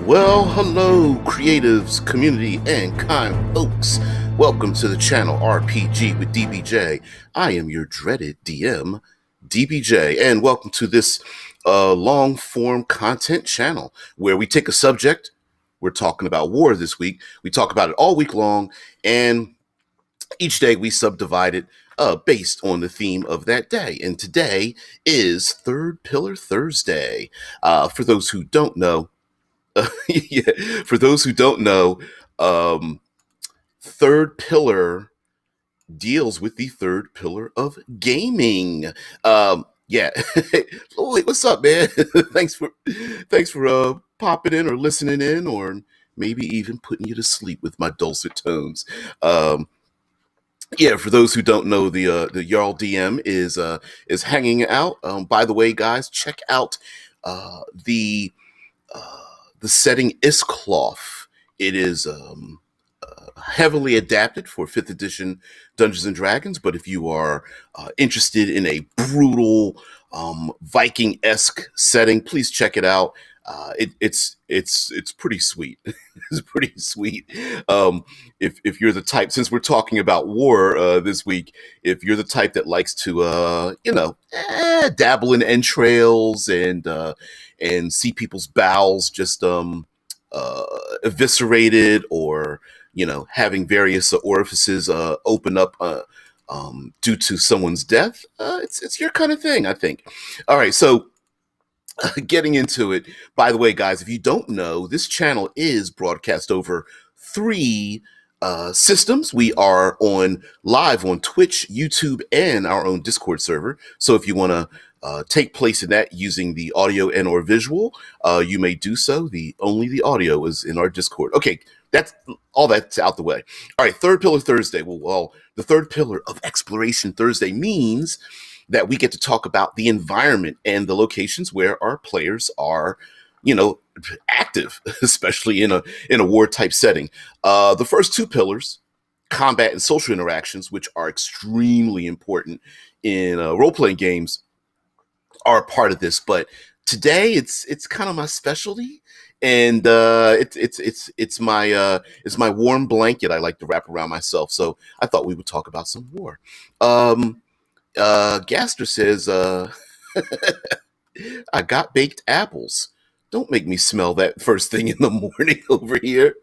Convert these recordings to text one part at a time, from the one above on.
Well, hello, creatives, community, and kind folks. Welcome to the channel RPG with DBJ. I am your dreaded DM, DBJ, and welcome to this long form content channel where we take a subject. We're talking about war this week. We talk about it all week long, and each day we subdivide it based on the theme of that day. And today is Third Pillar Thursday. For those who don't know, yeah, for those who don't know, um, third pillar deals with the third pillar of gaming. Yeah. Lloyd, what's up, man? thanks for popping in or listening in, or maybe even putting you to sleep with my dulcet tones. Um, yeah, for those who don't know, the Jarl DM is hanging out. By the way, guys, check out the uh, the setting is cloth. It is heavily adapted for 5th edition Dungeons and Dragons, but if you are interested in a brutal Viking-esque setting, please check it out. It's pretty sweet. It's pretty sweet. If you're the type, since we're talking about war this week, if you're the type that likes to dabble in entrails and see people's bowels just eviscerated, or having various orifices open up due to someone's death, it's your kind of thing, I think. All right, so getting into it. By the way, guys, if you don't know, this channel is broadcast over 3 systems. We are live on Twitch, YouTube, and our own Discord server. So if you want to take place in that using the audio and or visual, you may do so. Only the audio is in our Discord. Okay, that's out the way. All right, Third Pillar Thursday. Well, the third pillar of Exploration Thursday means that we get to talk about the environment and the locations where our players are, active, especially in a war type setting. The first 2 pillars, combat and social interactions, which are extremely important in role-playing games, are a part of this. But today it's kind of my specialty, and it's my warm blanket I like to wrap around myself. So I thought we would talk about some war. Gaster says, I got baked apples. Don't make me smell that first thing in the morning over here.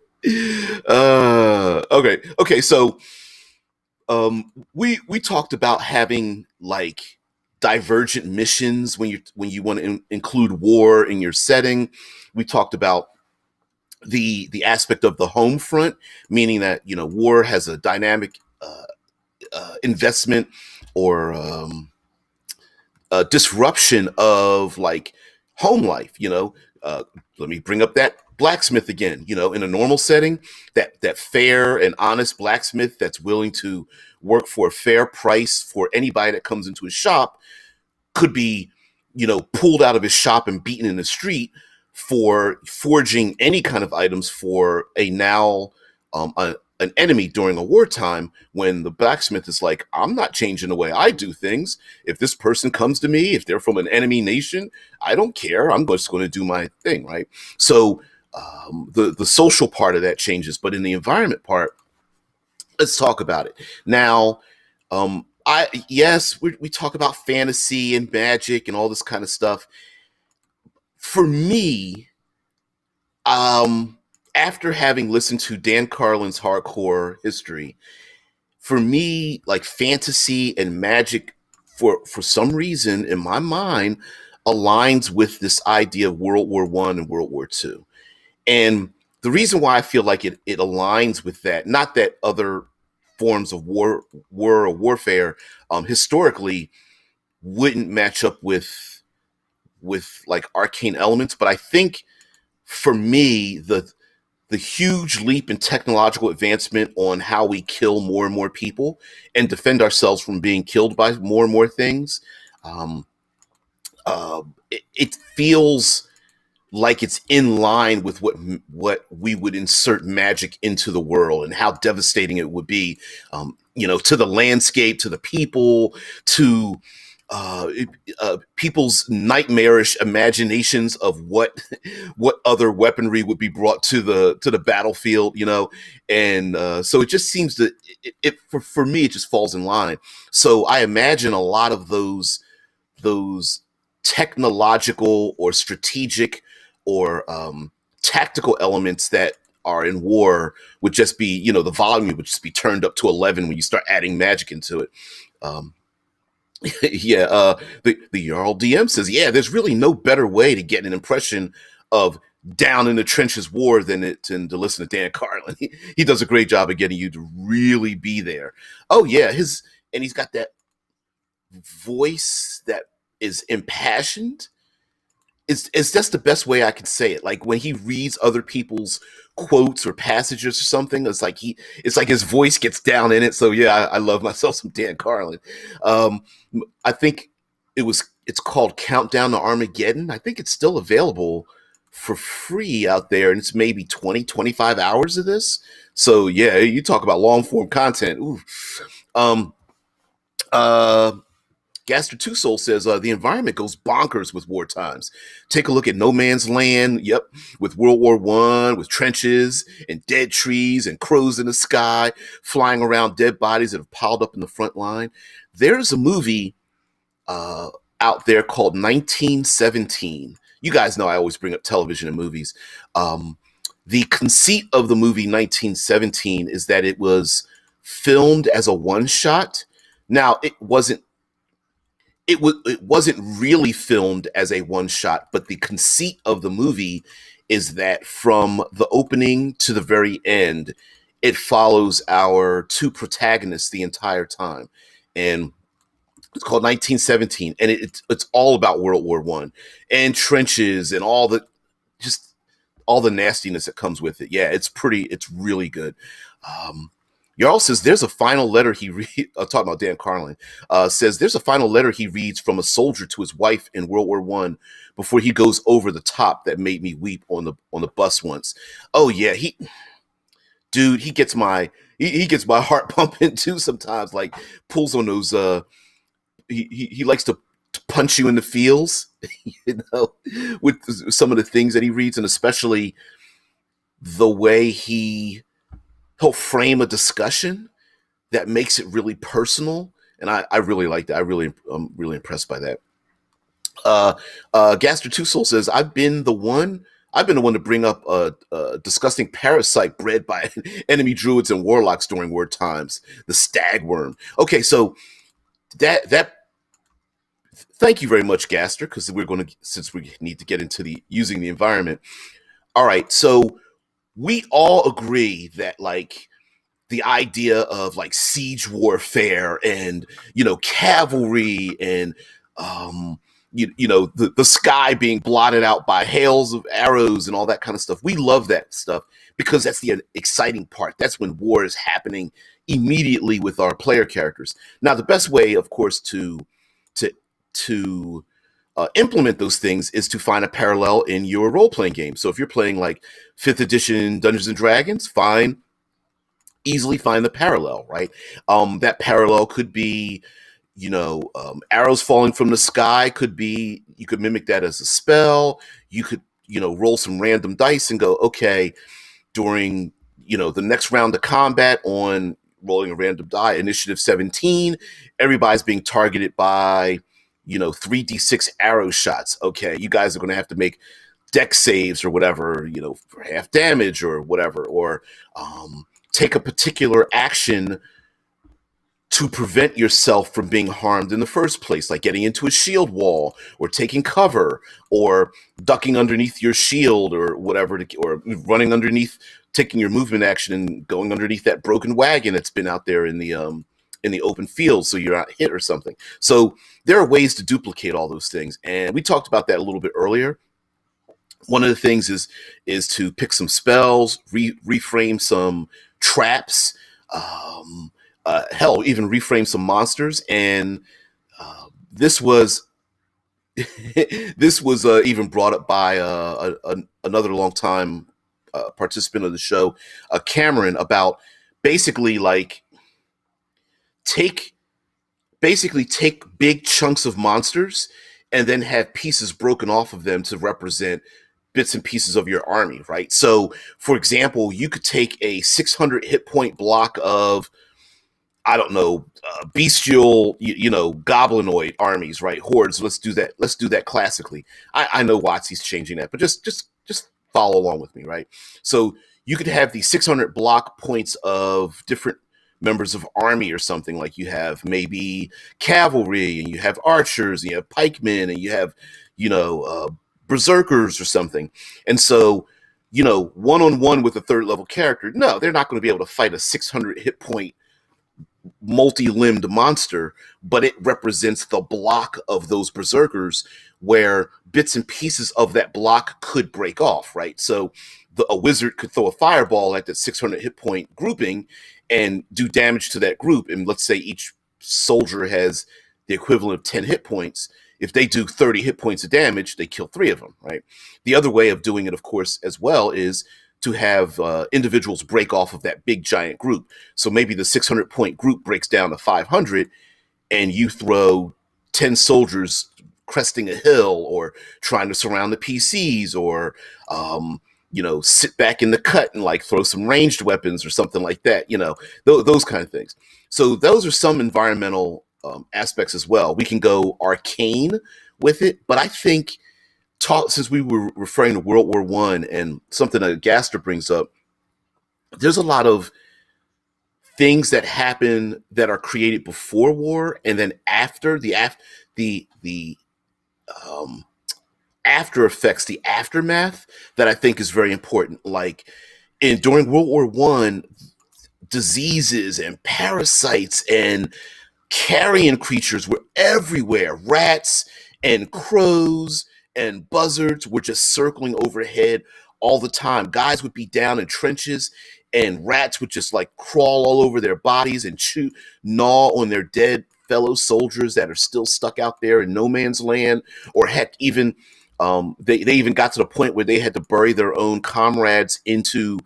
Okay. So, we talked about having like divergent missions when you want to include war in your setting. We talked about the aspect of the home front, meaning that war has a dynamic investment or disruption of like home life. Let me bring up that blacksmith again. In a normal setting, that fair and honest blacksmith that's willing to work for a fair price for anybody that comes into his shop could be pulled out of his shop and beaten in the street for forging any kind of items for an enemy during a wartime, when the blacksmith is like, I'm not changing the way I do things. If this person comes to me, if they're from an enemy nation, I don't care. I'm just going to do my thing, right? So the social part of that changes, but in the environment part, let's talk about it. Now, we talk about fantasy and magic and all this kind of stuff. For me, after having listened to Dan Carlin's Hardcore History, for me, like fantasy and magic, for some reason in my mind, aligns with this idea of World War I and World War II. And the reason why I feel like it aligns with that, not that other forms of war or warfare historically wouldn't match up with like arcane elements, but I think for me, the huge leap in technological advancement on how we kill more and more people and defend ourselves from being killed by more and more things, it feels like it's in line with what we would insert magic into the world, and how devastating it would be, to the landscape, to the people, to it, people's nightmarish imaginations of what what other weaponry would be brought to the battlefield, and so it just seems to for me it just falls in line. So I imagine a lot of those technological or strategic or tactical elements that are in war would just be, the volume would just be turned up to 11 when you start adding magic into it. Um, yeah, the Jarl DM says, yeah, there's really no better way to get an impression of down in the trenches war than to listen to Dan Carlin. He does a great job of getting you to really be there. Oh yeah, he's got that voice that is impassioned. It's just the best way I can say it. Like when he reads other people's quotes or passages or something, it's like his voice gets down in it. So yeah, I love myself some Dan Carlin. Um, I think it's called Countdown to Armageddon. I think it's still available for free out there, and it's maybe 20-25 hours of this. So yeah, you talk about long form content. Ooh. Um, uh, Gaster Two Soul says the environment goes bonkers with war times. Take a look at No Man's Land. Yep, with World War I, with trenches and dead trees and crows in the sky flying around dead bodies that have piled up in the front line. There's a movie uh, out there called 1917. You guys know I always bring up television and movies. Um, the conceit of the movie 1917 is that it was filmed as a one shot. Now it wasn't really filmed as a one shot, but the conceit of the movie is that from the opening to the very end, it follows our two protagonists the entire time. And it's called 1917, and it's all about World War I and trenches and just all the nastiness that comes with it. Yeah, it's really good. Um, Jarl says there's a final letter he read. Talking about Dan Carlin, says there's a final letter he reads from a soldier to his wife in World War I before he goes over the top that made me weep on the bus once. Oh yeah, he gets he gets my heart pumping too sometimes. Like pulls on those. He likes to punch you in the feels, with some of the things that he reads, and especially the way he'll frame a discussion that makes it really personal. And I really like that. I'm really impressed by that. Gaster Two Soul says, I've been the one to bring up a disgusting parasite bred by enemy druids and warlocks during war times, the stagworm. Okay, so that thank you very much, Gaster, because since we need to get into the using the environment. All right, so we all agree that like the idea of like siege warfare and cavalry and the sky being blotted out by hails of arrows and all that kind of stuff, we love that stuff because that's the exciting part. That's when war is happening immediately with our player characters. Now the best way, of course, to to implement those things is to find a parallel in your role-playing game. So if you're playing like 5th edition Dungeons and Dragons, easily find the parallel, right? That parallel could be, arrows falling from the sky. Could be, you could mimic that as a spell. You could, roll some random dice and go, okay, during, the next round of combat on rolling a random die, initiative 17, everybody's being targeted by, 3d6 arrow shots. Okay, you guys are going to have to make deck saves or whatever, for half damage or whatever, or take a particular action to prevent yourself from being harmed in the first place, like getting into a shield wall or taking cover or ducking underneath your shield or whatever, or running underneath, taking your movement action and going underneath that broken wagon that's been out there in the open field so you're not hit or something. So there are ways to duplicate all those things, and we talked about that a little bit earlier. One of the things is to pick some spells, reframe some traps, hell, even reframe some monsters. And this was this was even brought up by another longtime participant of the show, Cameron, about basically like take basically take big chunks of monsters and then have pieces broken off of them to represent bits and pieces of your army, right? So, for example, you could take a 600 hit point block of, I don't know, bestial, goblinoid armies, right? Hordes. Let's do that. Let's do that classically. I know WotC's changing that, but just follow along with me, right? So you could have these 600 block points of different members of army or something. Like you have maybe cavalry, and you have archers, and you have pikemen, and you have, berserkers or something. And so, one-on-one with a third level character, no, they're not going to be able to fight a 600 hit point multi-limbed monster, but it represents the block of those berserkers where bits and pieces of that block could break off, right? So a wizard could throw a fireball at that 600 hit point grouping and do damage to that group. And let's say each soldier has the equivalent of 10 hit points. If they do 30 hit points of damage, they kill 3 of them, right? The other way of doing it, of course, as well, is to have individuals break off of that big giant group. So maybe the 600 point group breaks down to 500, and you throw 10 soldiers cresting a hill or trying to surround the PCs, or sit back in the cut and like throw some ranged weapons or something like that, those kind of things. So those are some environmental aspects as well. We can go arcane with it, but I think, since we were referring to World War One and something that Gaster brings up, there's a lot of things that happen that are created before war, and then after the after effects, the aftermath, that I think is very important. Like during World War One, diseases and parasites and carrion creatures were everywhere. Rats and crows and buzzards were just circling overhead all the time. Guys would be down in trenches, and rats would just like crawl all over their bodies and gnaw on their dead fellow soldiers that are still stuck out there in no man's land. Or heck, even they even got to the point where they had to bury their own comrades into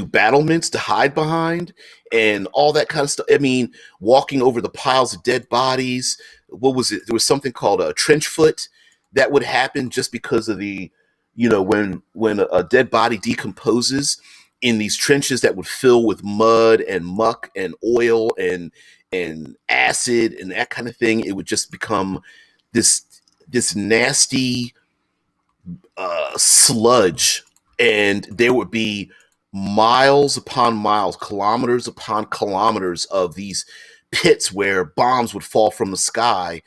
battlements to hide behind, and all that kind of stuff. I mean, walking over the piles of dead bodies. What was it? There was something called a trench foot that would happen just because of the, when a dead body decomposes in these trenches that would fill with mud and muck and oil and acid and that kind of thing. It would just become this nasty sludge, and there would be miles upon miles, kilometers upon kilometers of these pits where bombs would fall from the sky,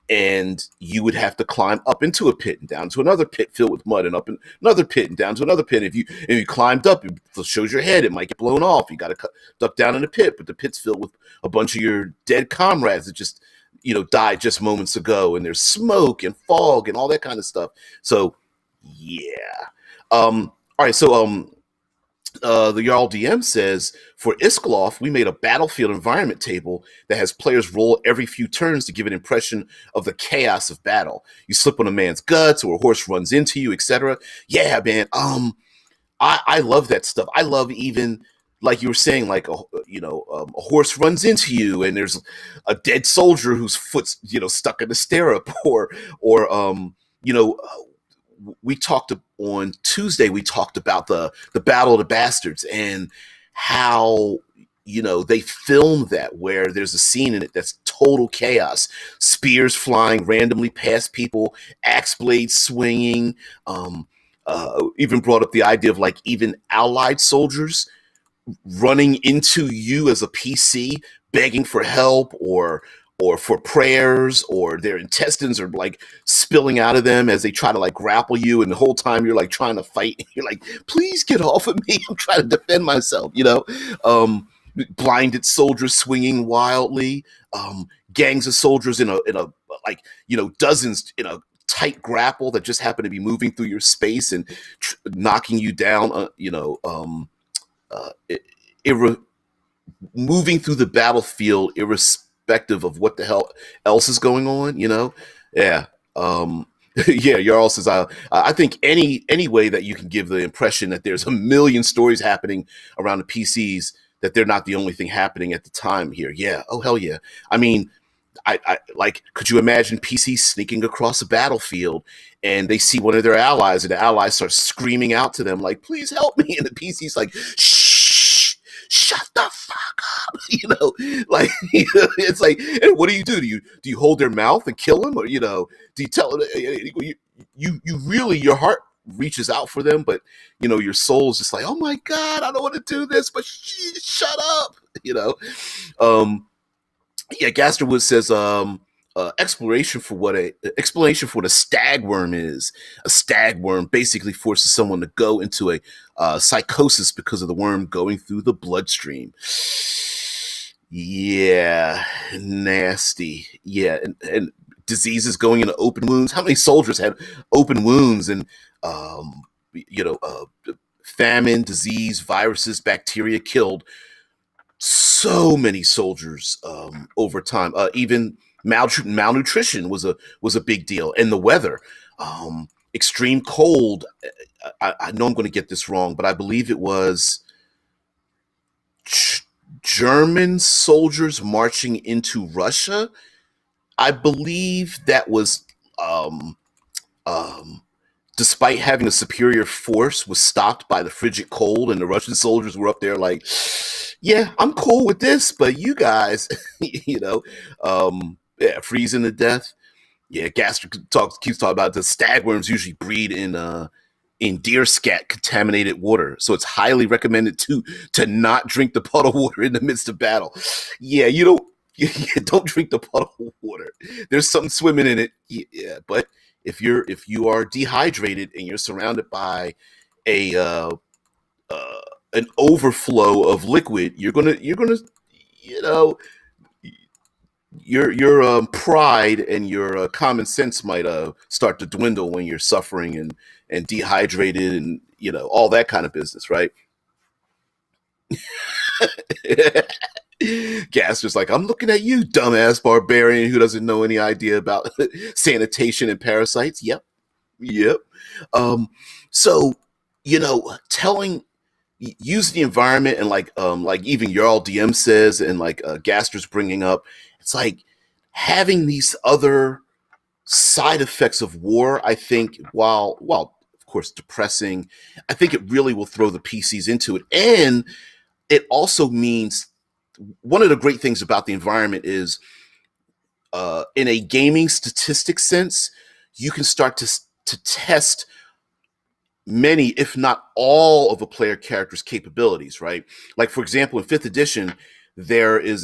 and you would have to climb up into a pit and down to another pit filled with mud, and up in another pit and down to another pit. If you climbed up, it shows your head, it might get blown off. You got to duck down in the pit, but the pit's filled with a bunch of your dead comrades that just died just moments ago, and there's smoke and fog and all that kind of stuff. So yeah. All right. So the Jarl DM says, for Iskoloff, we made a battlefield environment table that has players roll every few turns to give an impression of the chaos of battle. You slip on a man's guts, or a horse runs into you, etc. Yeah, man. I love that stuff. I love, even like you were saying, like a horse runs into you, and there's a dead soldier whose foot's stuck in the stirrup, or we talked on Tuesday. We talked about the Battle of the Bastards, and how they filmed that, where there's a scene in it that's total chaos, spears flying randomly past people, axe blades swinging. Even brought up the idea of like even allied soldiers running into you as a PC, begging for help, or for prayers, or their intestines are like spilling out of them as they try to like grapple you, and the whole time you're like trying to fight. You're like, please get off of me, I'm trying to defend myself. Blinded soldiers swinging wildly, gangs of soldiers in a like dozens in a tight grapple that just happen to be moving through your space and knocking you down. Moving through the battlefield irrespective of what the hell else is going on. Yeah. Yeah, Jarl says, I think any way that you can give the impression that there's a million stories happening around the PCs that they're not the only thing happening at the time here. Yeah. Oh, hell yeah. I mean, I like, could you imagine PCs sneaking across a battlefield and they see one of their allies and the allies start screaming out to them like, please help me. And the PC's like, shh, shut the fuck up. Like, it's like, and what do you do? Do you hold their mouth and kill them? Or, do you tell them, you really, your heart reaches out for them, but your soul's just like, oh my God, I don't want to do this, but shut up. Um, yeah, Gasterwood says exploration for what a explanation for what a stagworm is. A stagworm basically forces someone to go into a psychosis because of the worm going through the bloodstream. Yeah, nasty. Yeah, and diseases going into open wounds. How many soldiers had open wounds and famine, disease, viruses, bacteria killed so many soldiers over time. Even malnutrition was a big deal, and the weather, extreme cold. I know I'm going to get this wrong, but I believe it was German soldiers marching into Russia. I believe that was, um, um, despite having a superior force, was stopped by the frigid cold, and the Russian soldiers were up there like, yeah, I'm cool with this, but you guys, yeah, freezing to death. Yeah, Gaster keeps talking about the stagworms usually breed in deer scat contaminated water, so it's highly recommended to not drink the puddle water in the midst of battle. Yeah, you don't. Don't drink the puddle water. There's something swimming in it. Yeah, but if you are dehydrated and you're surrounded by a an overflow of liquid, you're gonna you know your pride and your common sense might start to dwindle when you're suffering and dehydrated and all that kind of business, right? Gaster's like, I'm looking at you, dumbass barbarian who doesn't know any idea about sanitation and parasites. Yep, yep. Um, so telling use the environment and like even Jarl DM says and like Gaster's bringing up, it's like having these other side effects of war. I think while of course depressing, I think it really will throw the PCs into it, and it also means one of the great things about the environment is in a gaming statistics sense, you can start to test many, if not all, of a player character's capabilities, right? Like for example, in fifth edition, there is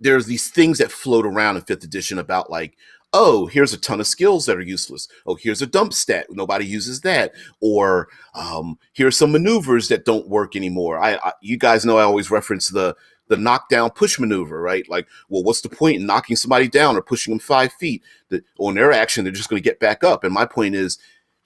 there's these things that float around in fifth edition about like, oh, here's a ton of skills that are useless. Oh, here's a dump stat. Nobody uses that. Or here's some maneuvers that don't work anymore. You guys know I always reference the knockdown push maneuver, right? Like, well, what's the point in knocking somebody down or pushing them 5 feet? On their action, they're just going to get back up. And my point is,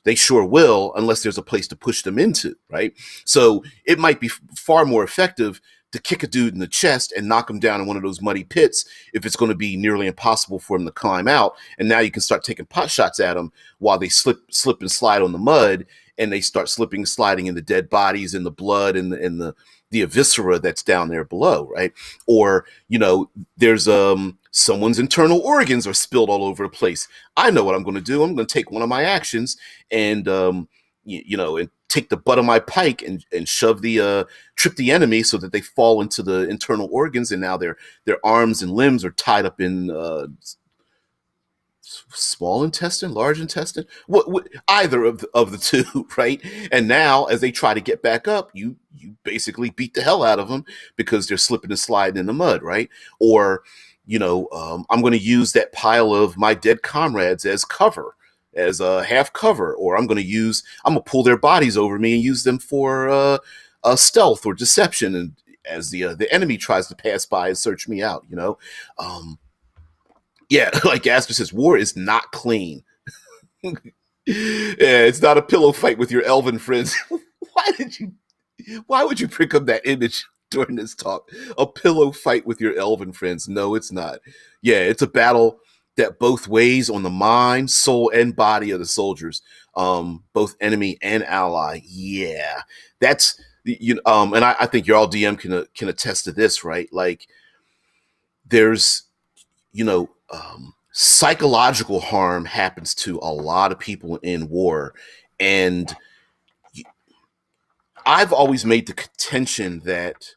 they sure will, unless there's a place to push them into, right? So it might be far more effective to kick a dude in the chest and knock him down in one of those muddy pits if it's going to be nearly impossible for him to climb out. And now you can start taking pot shots at them while they slip and slide on the mud, and they start slipping and sliding in the dead bodies and the blood and the eviscera that's down there below, right? Or there's someone's internal organs are spilled all over the place. I know what I'm going to do. I'm going to take one of my actions and and take the butt of my pike and shove trip the enemy so that they fall into the internal organs, and now their arms and limbs are tied up in small intestine, large intestine, either of the two, right? And now as they try to get back up, you basically beat the hell out of them because they're slipping and sliding in the mud, right? Or I'm going to use that pile of my dead comrades as cover, as a half cover, or I'm going to pull their bodies over me and use them for stealth or deception, and as the enemy tries to pass by and search me out, yeah, like Asper says, war is not clean. Yeah, it's not a pillow fight with your elven friends. Why would you pick up that image during this talk? A pillow fight with your elven friends. No, it's not. Yeah, it's a battle that both weighs on the mind, soul, and body of the soldiers, both enemy and ally. Yeah, that's And I think your all DM can attest to this, right? Like there's psychological harm happens to a lot of people in war, and I've always made the contention that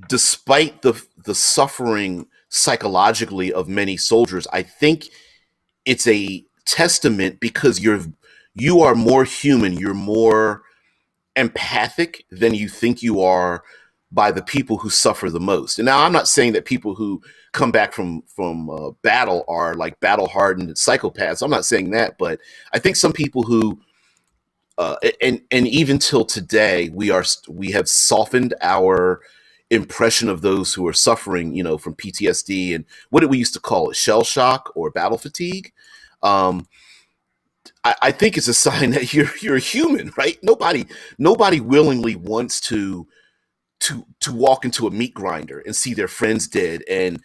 despite the suffering psychologically of many soldiers, I think it's a testament because you are more human, you're more empathic than you think you are by the people who suffer the most. And now I'm not saying that people who come back from battle are like battle hardened psychopaths. I'm not saying that, but I think some people who and even till today we have softened our impression of those who are suffering, from PTSD and what did we used to call it, shell shock or battle fatigue. Um, I think it's a sign that you're a human, right? Nobody willingly wants to walk into a meat grinder and see their friends dead and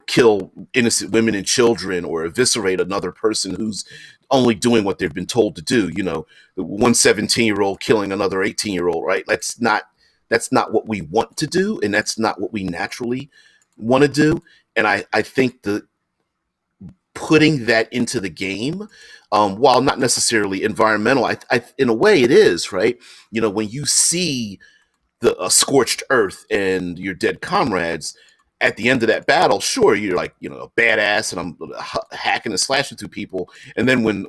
kill innocent women and children or eviscerate another person who's only doing what they've been told to do. The one 17-year-old killing another 18-year-old, right? That's not what we want to do, and that's not what we naturally want to do. And I think the putting that into the game, while not necessarily environmental, in a way it is, right? When you see the scorched earth and your dead comrades at the end of that battle, sure, you're like, a badass and I'm hacking and slashing through people. And then when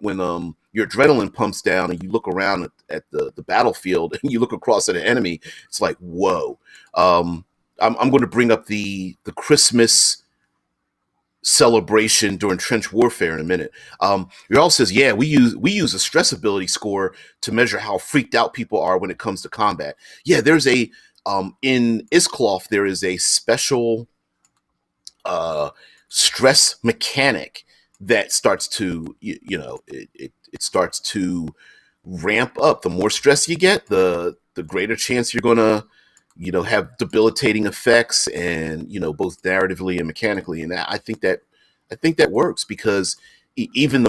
your adrenaline pumps down and you look around at the battlefield and you look across at an enemy, it's like, whoa. I'm going to bring up the Christmas celebration during trench warfare in a minute. Your says, yeah, we use a stress ability score to measure how freaked out people are when it comes to combat. Yeah, there's a in Iscloth there is a special uh, stress mechanic that starts to it starts to ramp up. The more stress you get, the greater chance you're gonna have debilitating effects, and both narratively and mechanically. And I think that works because even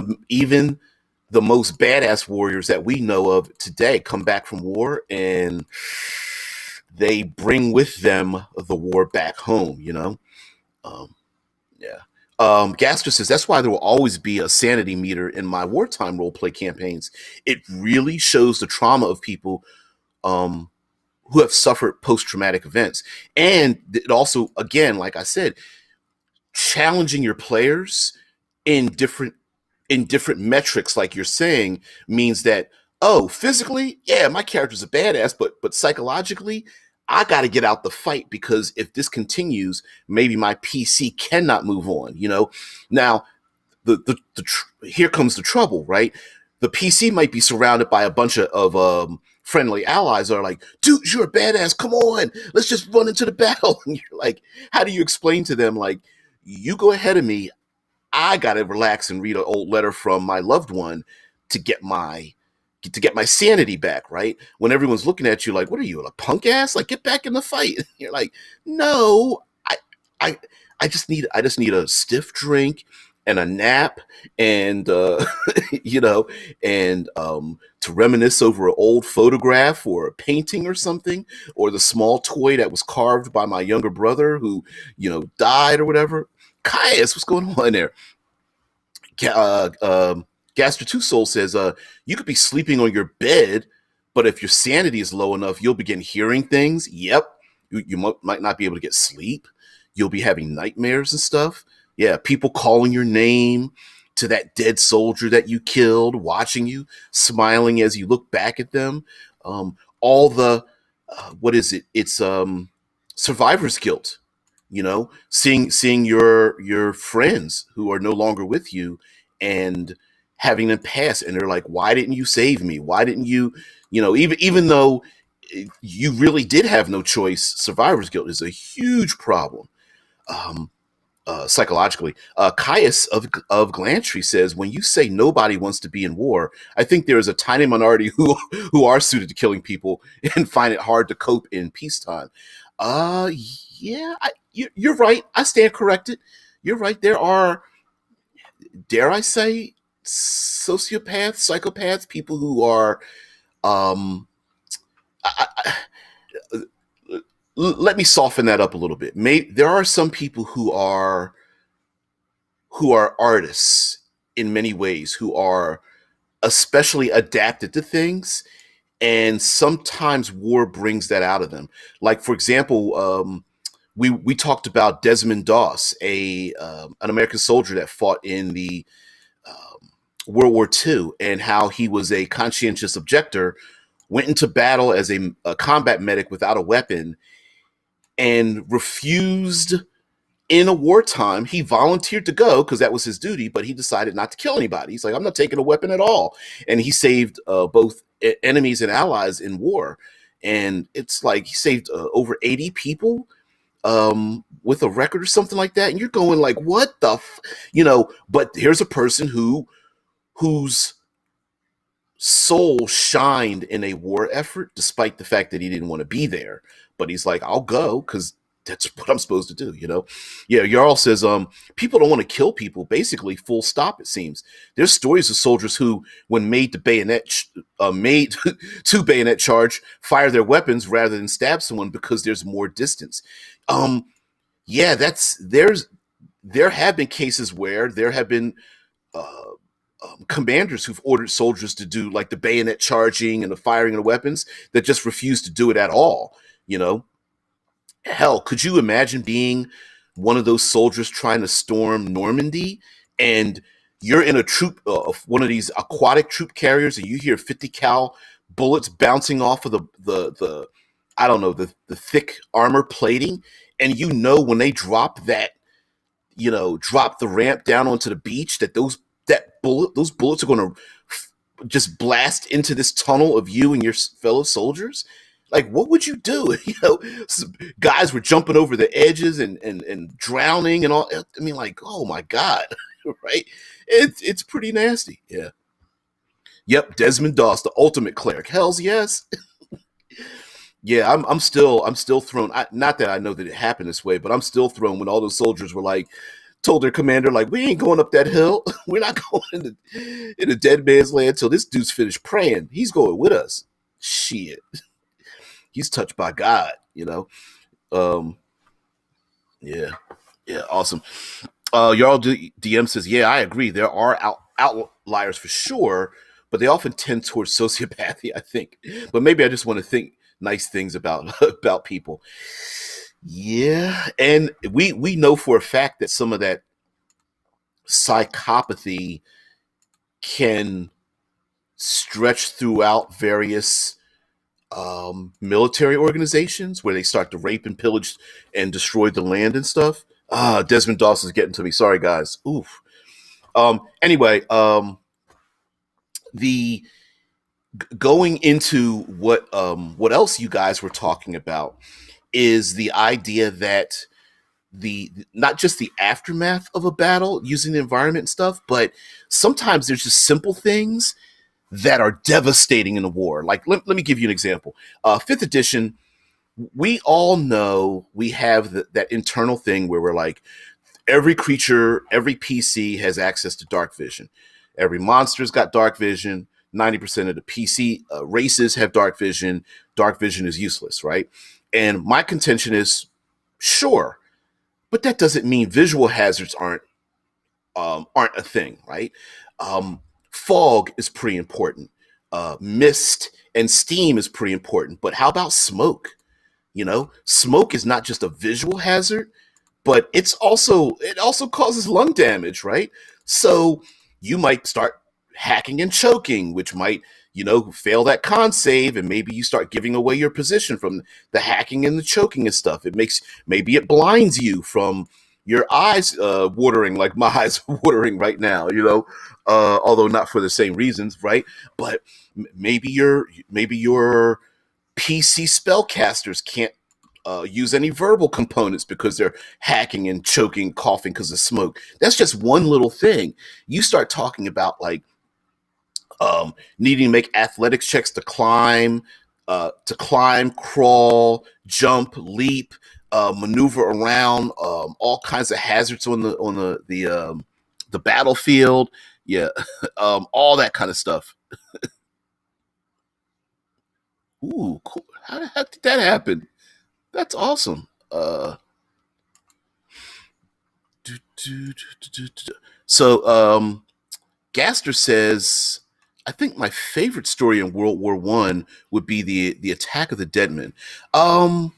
the most badass warriors that we know of today come back from war and they bring with them the war back home. Um, yeah. Gaster says that's why there will always be a sanity meter in my wartime role play campaigns. It really shows the trauma of people um, who have suffered post-traumatic events. And it also, again, like I said, challenging your players in different metrics, like you're saying, means that, oh, physically, yeah, my character's a badass, but psychologically, I got to get out the fight because if this continues, maybe my PC cannot move on. Now here comes the trouble, right? The PC might be surrounded by a bunch of friendly allies that are like, dude, you're a badass. Come on, let's just run into the battle. And you're like, how do you explain to them, like, you go ahead of me, I gotta relax and read an old letter from my loved one to get my sanity back, right? When everyone's looking at you like, what are you, a punk ass? Like, get back in the fight. You're like, no, I I just need a stiff drink and a nap and you know to reminisce over an old photograph or a painting or something, or the small toy that was carved by my younger brother who died or whatever. Caius, what's going on there? Gaster Two Soul says, you could be sleeping on your bed, but if your sanity is low enough, you'll begin hearing things. Yep, you might not be able to get sleep. You'll be having nightmares and stuff. Yeah, people calling your name to that dead soldier that you killed, watching you, smiling as you look back at them. All the what is it? It's survivor's guilt. Seeing your friends who are no longer with you and having them pass, and they're like, why didn't you save me? Why didn't you, even though you really did have no choice. Survivor's guilt is a huge problem. um, Psychologically. Caius of Glantry says, when you say nobody wants to be in war, I think there is a tiny minority who are suited to killing people and find it hard to cope in peacetime. Yeah, you're right. I stand corrected. You're right. There are, dare I say, sociopaths, psychopaths, people who are um, I, let me soften that up a little bit. There are some people who are artists in many ways, who are especially adapted to things, and sometimes war brings that out of them. Like, for example, we talked about Desmond Doss, a an American soldier that fought in the World War II, and how he was a conscientious objector, went into battle as a combat medic without a weapon, and refused. In a wartime, he volunteered to go because that was his duty, but he decided not to kill anybody. He's like, I'm not taking a weapon at all. And he saved both enemies and allies in war. And it's like he saved over 80 people with a record or something like that. And you're going like, what the, but here's a person whose soul shined in a war effort, despite the fact that he didn't want to be there. But he's like, I'll go because that's what I'm supposed to do. Yeah, Jarl says, people don't want to kill people, basically, full stop, it seems. There's stories of soldiers who, when made to bayonet charge, fire their weapons rather than stab someone because there's more distance. Um, yeah, there have been cases where there have been uh, commanders who've ordered soldiers to do like the bayonet charging and the firing of the weapons that just refuse to do it at all. You know, hell, could you imagine being one of those soldiers trying to storm Normandy, and you're in a troop, one of these aquatic troop carriers, and you hear 50 cal bullets bouncing off of the I don't know, the thick armor plating, and when they drop drop the ramp down onto the beach, those bullets are going to just blast into this tunnel of you and your fellow soldiers. Like, what would you do? Guys were jumping over the edges and drowning and all. I mean, like, oh my god, right? It's pretty nasty. Yeah. Yep. Desmond Doss, the ultimate cleric. Hell's yes. Yeah, I'm still thrown. Not that I know that it happened this way, but I'm still thrown when all those soldiers were like, told their commander, like, we ain't going up that hill. We're not going in the dead man's land until this dude's finished praying. He's going with us. Shit, he's touched by God. Um, yeah, yeah, awesome. Jarl DM says, yeah, I agree. There are outliers for sure, but they often tend towards sociopathy, I think. But maybe I just want to think nice things about about people. Yeah, and we know for a fact that some of that psychopathy can stretch throughout various military organizations where they start to rape and pillage and destroy the land and stuff. Desmond Doss is getting to me. Sorry, guys. Oof. Anyway, the going into what else you guys were talking about is the idea that the not just the aftermath of a battle using the environment and stuff, but sometimes there's just simple things that are devastating in a war. Like, let me give you an example. Fifth edition, we all know we have that internal thing where we're like, every creature, every PC has access to dark vision. Every monster's got dark vision. 90% of the PC races have dark vision. Dark vision is useless, right? And my contention is, sure, but that doesn't mean visual hazards aren't a thing, right? Um, Fog is pretty important. Mist and steam is pretty important. But how about smoke? Smoke is not just a visual hazard, but it also causes lung damage, right? So you might start hacking and choking, which might fail that con save, and maybe you start giving away your position from the hacking and the choking and stuff. Maybe it blinds you from your eyes watering, like my eyes are watering right now, although not for the same reasons, right? But maybe your PC spellcasters can't use any verbal components because they're hacking and choking, coughing because of smoke. That's just one little thing. You start talking about like needing to make athletics checks to climb, crawl, jump, leap, maneuver around, all kinds of hazards on the battlefield. Yeah, all that kind of stuff. Ooh, cool. How the heck did that happen? That's awesome. So Gaster says, I think my favorite story in World War I would be the attack of the Deadmen. Um,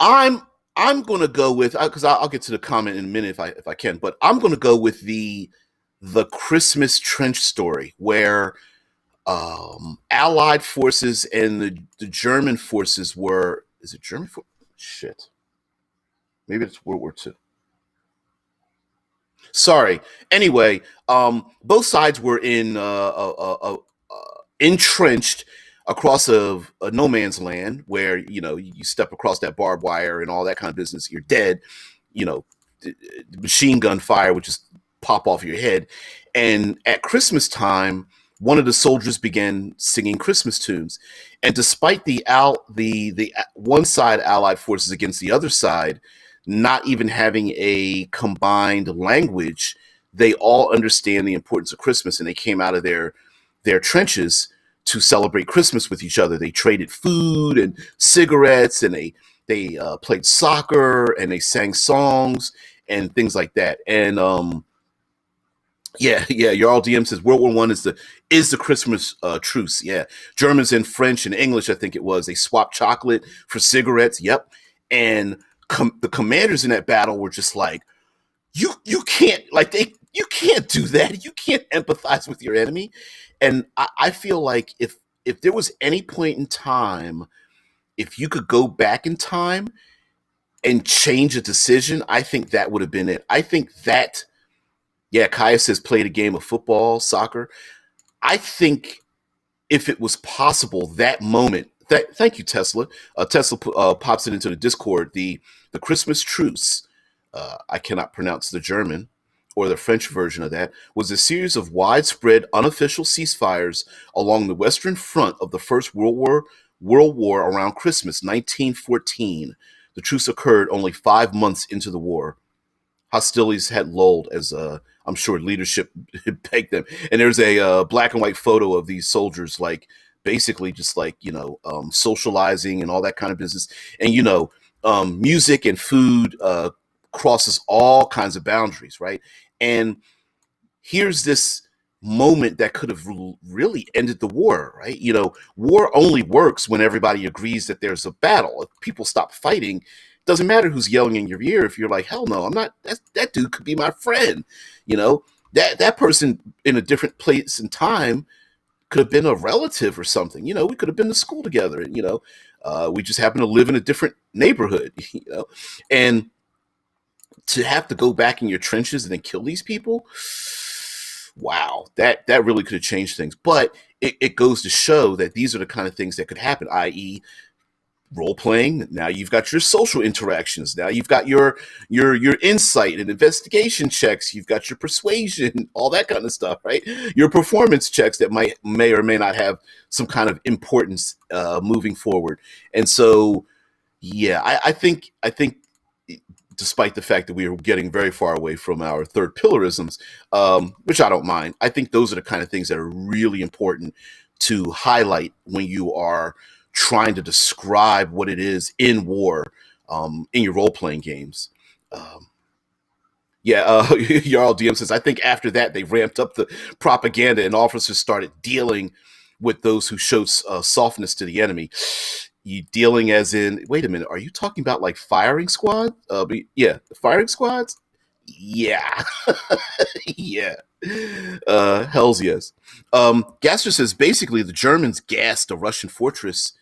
I'm I'm gonna go with because I'll get to the comment in a minute if I can, but I'm gonna go with the Christmas trench story where Allied forces and the German forces were, is it German shit, maybe it's World War II. Sorry. Anyway, both sides were entrenched across a no man's land where you step across that barbed wire and all that kind of business, you're dead. You know, machine gun fire would just pop off your head. And at Christmas time, one of the soldiers began singing Christmas tunes, and despite the one side Allied forces against the other side not even having a combined language, they all understand the importance of Christmas, and they came out of their trenches to celebrate Christmas with each other. They traded food and cigarettes, and they played soccer, and they sang songs and things like that. And yeah, your RDM says World War I is the Christmas truce. Yeah, Germans and French and English, I think it was. They swapped chocolate for cigarettes. Yep, and the commanders in that battle were just like, you can't you can't do that. You can't empathize with your enemy. And I feel like if there was any point in time, if you could go back in time and change a decision, I think that would have been it. I think that, yeah, Kaya says played a game of football, soccer. I think if it was possible, that moment. Thank you, Tesla. Tesla pops it into the Discord. The Christmas truce. I cannot pronounce the German or the French version of that. Was a series of widespread unofficial ceasefires along the Western Front of the First World War around Christmas, 1914. The truce occurred only 5 months into the war. Hostilities had lulled as I'm sure leadership begged them. And there's a black and white photo of these soldiers, like basically just like socializing and all that kind of business. And music and food crosses all kinds of boundaries, right? And here's this moment that could have really ended the war, right? War only works when everybody agrees that there's a battle. If people stop fighting, doesn't matter who's yelling in your ear. If you're like, hell no, I'm not. That dude could be my friend. That person in a different place and time could have been a relative or something. We could have been to school together, and we just happen to live in a different neighborhood. And to have to go back in your trenches and then kill these people, wow, that really could have changed things. But it goes to show that these are the kind of things that could happen, i.e., role playing. Now you've got your social interactions. Now you've got your insight and investigation checks. You've got your persuasion, all that kind of stuff, right? Your performance checks that may or may not have some kind of importance moving forward. And so, yeah, I think despite the fact that we are getting very far away from our third pillarisms, which I don't mind, I think those are the kind of things that are really important to highlight when you are trying to describe what it is in war, in your role-playing games. Um, yeah, Jarl DM says, I think after that they ramped up the propaganda and officers started dealing with those who showed softness to the enemy. You dealing as in, wait a minute, are you talking about like firing squad? Yeah, the firing squads? Yeah. Yeah. Hells yes. Gaster says basically the Germans gassed a Russian fortress.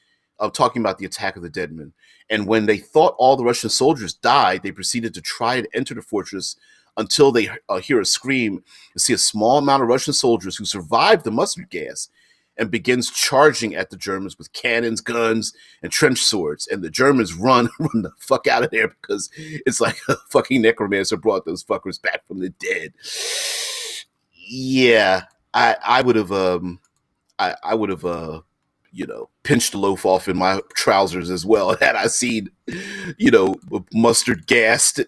Talking about the attack of the Deadmen. And when they thought all the Russian soldiers died, they proceeded to try and enter the fortress until they hear a scream and see a small amount of Russian soldiers who survived the mustard gas and begins charging at the Germans with cannons, guns, and trench swords. And the Germans run the fuck out of there because it's like a fucking necromancer brought those fuckers back from the dead. Yeah, I would have I would have pinched a loaf off in my trousers as well had I seen mustard gassed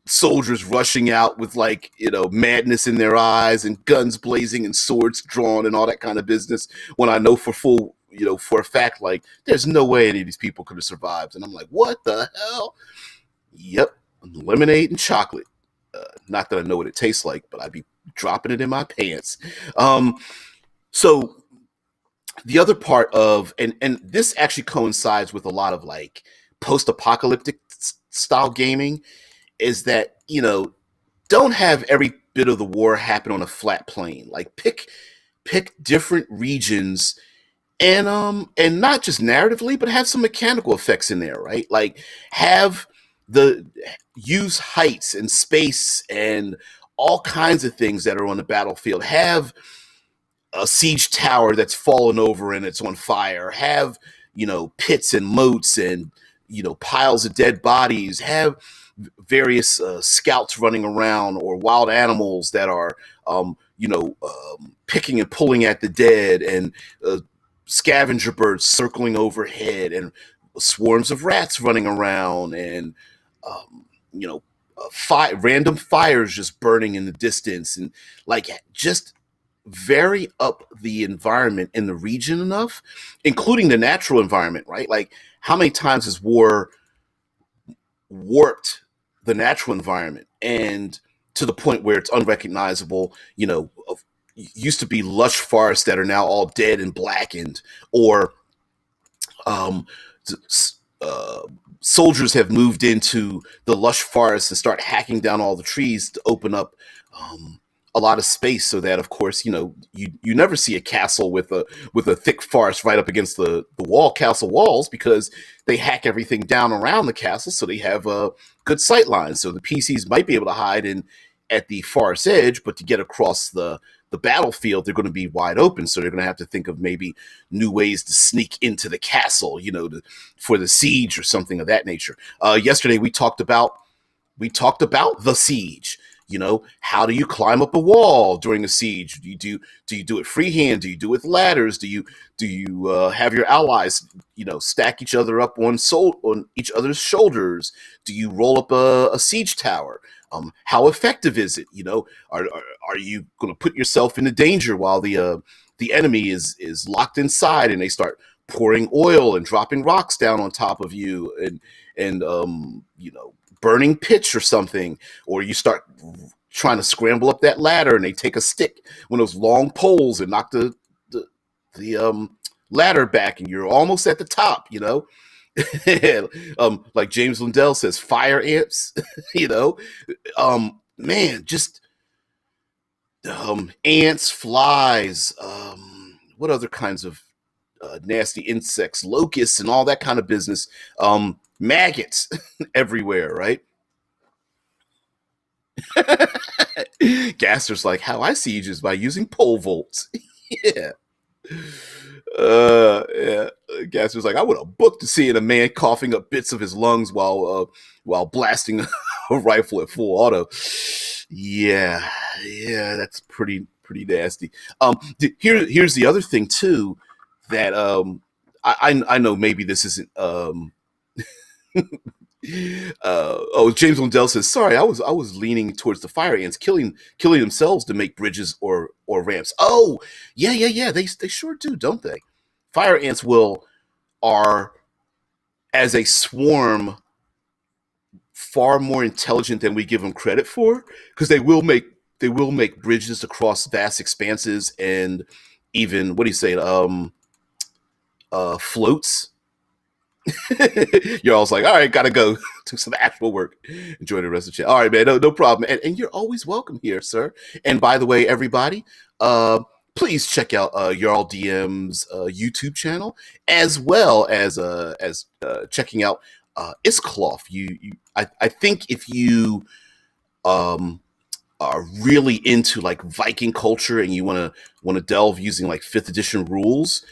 soldiers rushing out with like madness in their eyes and guns blazing and swords drawn and all that kind of business when I know for full for a fact, like, there's no way any of these people could have survived. And I'm like, what the hell? Yep, lemonade and chocolate. Not that I know what it tastes like, but I'd be dropping it in my pants. So the other part of, and this actually coincides with a lot of like post-apocalyptic style gaming, is that don't have every bit of the war happen on a flat plane. Like, pick different regions, and not just narratively, but have some mechanical effects in there, right? Like, have the use heights and space and all kinds of things that are on the battlefield. Have a siege tower that's fallen over and it's on fire. Have pits and moats and piles of dead bodies. Have various scouts running around, or wild animals that are picking and pulling at the dead, and scavenger birds circling overhead, and swarms of rats running around, and you know random fires just burning in the distance, and like, just vary up the environment in the region enough, including the natural environment, right? Like, how many times has war warped the natural environment, and to the point where it's unrecognizable? Used to be lush forests that are now all dead and blackened, or um, uh, soldiers have moved into the lush forest and start hacking down all the trees to open up a lot of space, so that, of course, you never see a castle with a thick forest right up against the castle walls, because they hack everything down around the castle, so they have a good sight lines. So the PCs might be able to hide in at the forest edge, but to get across the battlefield, they're going to be wide open. So they're going to have to think of maybe new ways to sneak into the castle, for the siege or something of that nature. Yesterday we talked about the siege. How do you climb up a wall during a siege? Do you do it freehand? Do you do it with ladders? Do you have your allies stack each other up on each other's shoulders? Do you roll up a siege tower? How effective is it? Are you going to put yourself into danger while the enemy is locked inside, and they start pouring oil and dropping rocks down on top of you, and burning pitch or something? Or you start trying to scramble up that ladder, and they take a stick, one of those long poles, and knock the ladder back, and you're almost at the top. Like James Lindell says, fire ants. Man, just ants, flies, what other kinds of nasty insects, locusts, and all that kind of business. Maggots everywhere, right? Gaster's like, how I siege is by using pole vaults. Yeah. Yeah. Gaster's like, I would have booked to seeing a man coughing up bits of his lungs while blasting a rifle at full auto. Yeah, that's pretty nasty. Here's the other thing too, that I know maybe this isn't James Lindell says, sorry, I was leaning towards the fire ants killing themselves to make bridges or ramps. Oh, yeah. They sure do, don't they? Fire ants are, as a swarm, far more intelligent than we give them credit for, because they will make bridges across vast expanses, and even, what do you say, floats. You're always like, all right, gotta go do some actual work. Enjoy the rest of the chat. All right, man, no problem. And you're always welcome here, sir. And by the way, everybody, please check out Jarl DM's YouTube channel, as well as checking out Iscloth. I think if you are really into like Viking culture, and you want to delve using like 5th edition rules,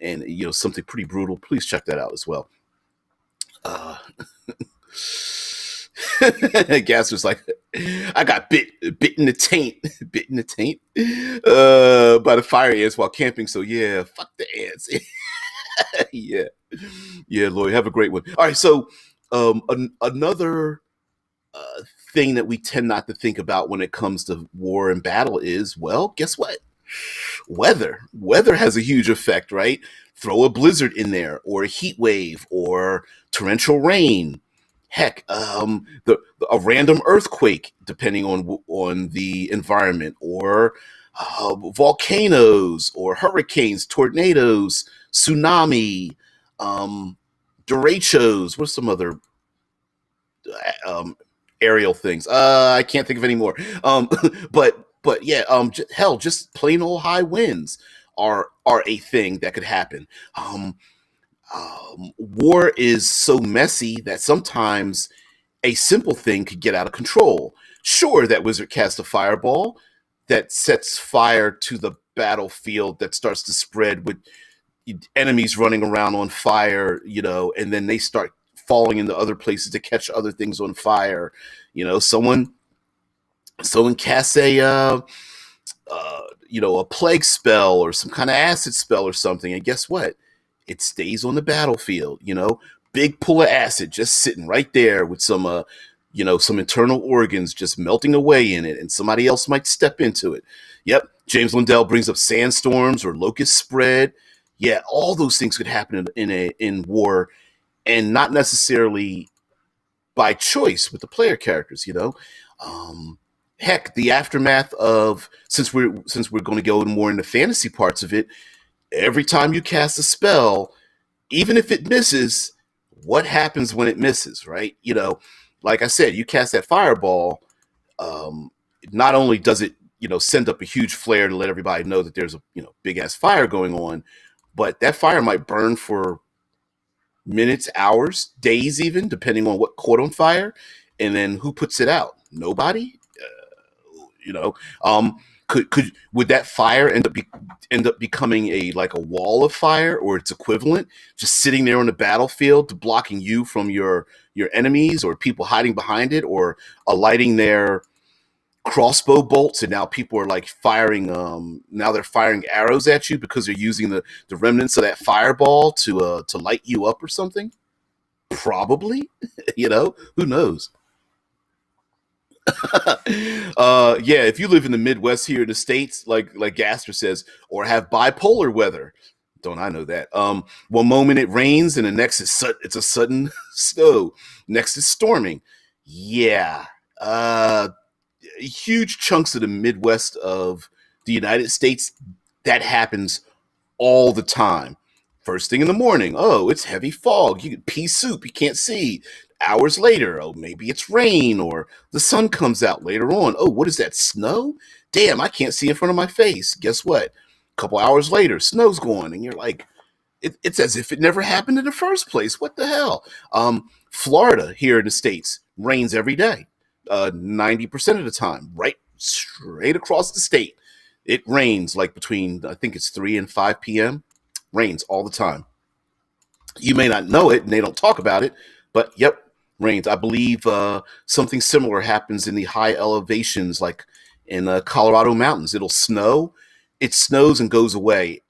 and something pretty brutal, please check that out as well. Gasser's like, I got bit in the taint by the fire ants while camping. So yeah, fuck the ants. yeah, Lloyd, have a great one. All right, so another thing that we tend not to think about when it comes to war and battle is, well, guess what? Weather has a huge effect, right? Throw a blizzard in there, or a heat wave, or torrential rain. Heck, a random earthquake, depending on the environment, or volcanoes, or hurricanes, tornadoes, tsunami, um, derechos. What's some other um, aerial things? I can't think of any more. But yeah, hell, just plain old high winds are a thing that could happen. Um, War is so messy that sometimes a simple thing could get out of control. Sure, that wizard casts a fireball that sets fire to the battlefield that starts to spread with enemies running around on fire, and then they start falling into other places to catch other things on fire. Someone casts a plague spell or some kind of acid spell or something, and guess what? It stays on the battlefield. Big pool of acid just sitting right there with some internal organs just melting away in it, and somebody else might step into it. Yep, James Lindell brings up sandstorms or locust spread. Yeah, all those things could happen in war, and not necessarily by choice with the player characters. Um, Heck, the aftermath of since we're going to go more into fantasy parts of it. Every time you cast a spell, even if it misses, what happens when it misses, right? Like I said, you cast that fireball. Um, Not only does it, send up a huge flare to let everybody know that there's a, big ass fire going on, but that fire might burn for minutes, hours, days, even depending on what caught on fire. And then who puts it out? Nobody. You know, um, could would that fire end up becoming a wall of fire or its equivalent, just sitting there on the battlefield, blocking you from your enemies or people hiding behind it, or alighting their crossbow bolts, and now people are like firing now they're firing arrows at you because they're using the remnants of that fireball to light you up or something. Probably. Who knows. Yeah, if you live in the Midwest here in the States, like Gaster says, or have bipolar weather, don't I know that? One moment it rains and the next it's a sudden snow. Next it's storming. Yeah. Huge chunks of the Midwest of the United States, that happens all the time. First thing in the morning, oh, it's heavy fog. You get pea soup, you can't see. Hours later, oh, maybe it's rain, or the sun comes out later on. Oh, what is that, snow? Damn, I can't see in front of my face. Guess what? A couple hours later, snow's gone, and you're like, it's as if it never happened in the first place. What the hell? Florida here in the States rains every day, 90% of the time, right straight across the state. It rains like between, I think it's 3 and 5 p.m. Rains all the time. You may not know it and they don't talk about it, but yep, rains. I believe something similar happens in the high elevations, like in the Colorado mountains. It'll snow. It snows and goes away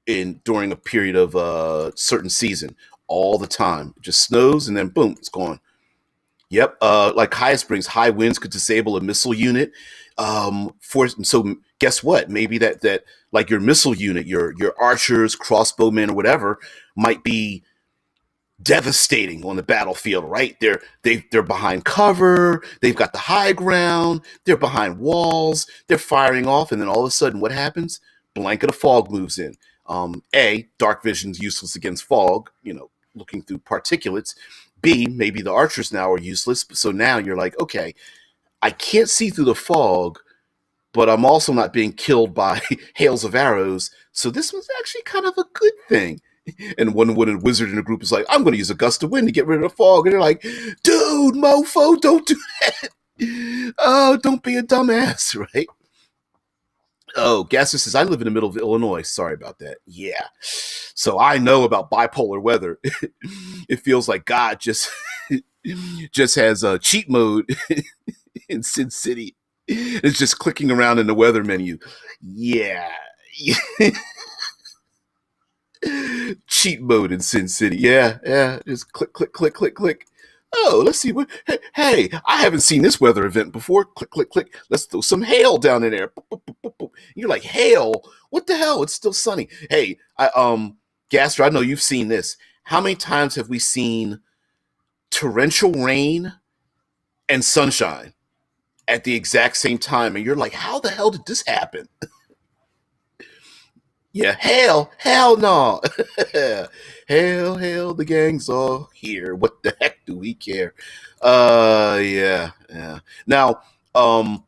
in during a period of certain season all the time. It just snows and then boom, it's gone. Yep. Like High Springs, high winds could disable a missile unit. So guess what? Maybe that like your missile unit, your archers, crossbowmen, or whatever, might be devastating on the battlefield. Right? They're behind cover. They've got the high ground. They're behind walls. They're firing off, and then all of a sudden, what happens? Blanket of fog moves in. Dark vision's useless against fog. Looking through particulates. B, maybe the archers now are useless. So now you're like, okay, I can't see through the fog, but I'm also not being killed by hails of arrows. So this was actually kind of a good thing. And when a wizard in a group is like, I'm going to use a gust of wind to get rid of the fog. And they're like, dude, mofo, don't do that. Oh, don't be a dumbass, right? Oh, Gasser says, I live in the middle of Illinois. Sorry about that. Yeah. So I know about bipolar weather. It feels like God just has a cheat mode in Sin City. It's just clicking around in the weather menu. Yeah. Cheat mode in Sin City. Yeah, yeah. Just click, click, click, click, click. Oh, let's see what. Hey, I haven't seen this weather event before. Click, click, click. Let's throw some hail down in there. Boop, boop, boop, boop, boop. You're like, hail? What the hell? It's still sunny. Hey, Gaster, I know you've seen this. How many times have we seen torrential rain and sunshine at the exact same time? And you're like, how the hell did this happen? Yeah, hell no. Hell, hell, the gang's all here. What the heck do we care? Yeah, yeah. Now, um,